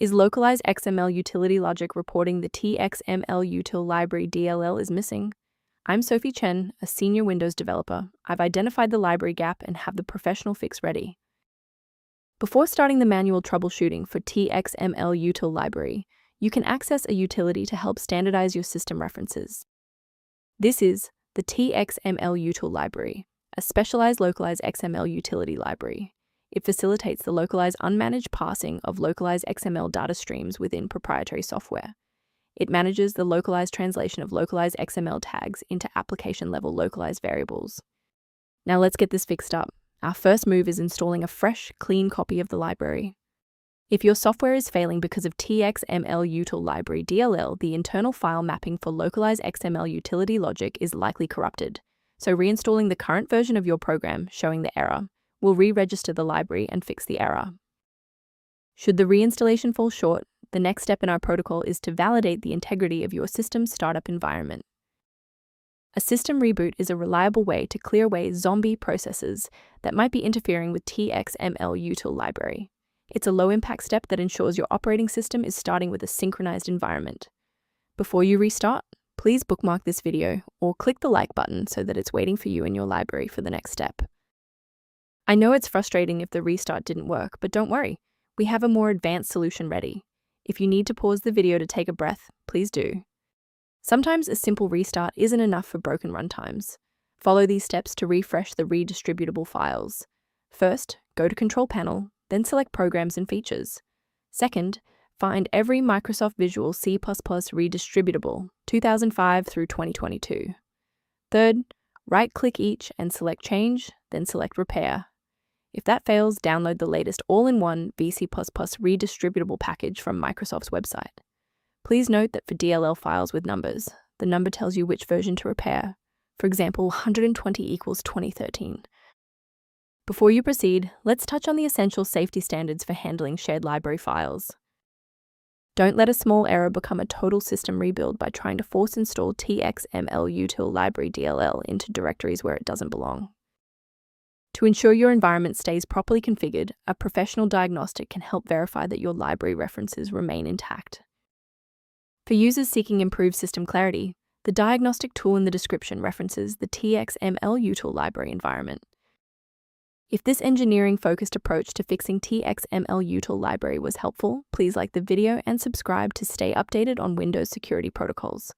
Is Localized XML Utility logic reporting the XML Util Library DLL is missing? I'm Sophie Chen, a senior Windows developer. I've identified the library gap and have the professional fix ready. Before starting the manual troubleshooting for XML Util Library, you can access a utility to help standardize your system references. This is the XML Util Library, a specialized localized XML utility library. It facilitates the localized unmanaged parsing of localized XML data streams within proprietary software. It manages the localized translation of localized XML tags into application-level localized variables. Now let's get this fixed up. Our first move is installing a fresh, clean copy of the library. If your software is failing because of XML Util Library DLL, the internal file mapping for localized XML utility logic is likely corrupted. So reinstalling the current version of your program showing the error will re-register the library and fix the error. Should the reinstallation fall short, the next step in our protocol is to validate the integrity of your system's startup environment. A system reboot is a reliable way to clear away zombie processes that might be interfering with XML Util Library. It's a low-impact step that ensures your operating system is starting with a synchronized environment. Before you restart, please bookmark this video or click the like button so that it's waiting for you in your library for the next step. I know it's frustrating if the restart didn't work, but don't worry. We have a more advanced solution ready. If you need to pause the video to take a breath, please do. Sometimes a simple restart isn't enough for broken runtimes. Follow these steps to refresh the redistributable files. First, go to Control Panel, then select Programs and Features. Second, find every Microsoft Visual C++ Redistributable 2005 through 2022. Third, right-click each and select Change, then select Repair. If that fails, download the latest all-in-one VC++ redistributable package from Microsoft's website. Please note that for DLL files with numbers, the number tells you which version to repair. For example, 120 equals 2013. Before you proceed, let's touch on the essential safety standards for handling shared library files. Don't let a small error become a total system rebuild by trying to force install XML Util Library DLL into directories where it doesn't belong. To ensure your environment stays properly configured, a professional diagnostic can help verify that your library references remain intact. For users seeking improved system clarity, the diagnostic tool in the description references the XML Util library environment. If this engineering-focused approach to fixing XML Util library was helpful, please like the video and subscribe to stay updated on Windows security protocols.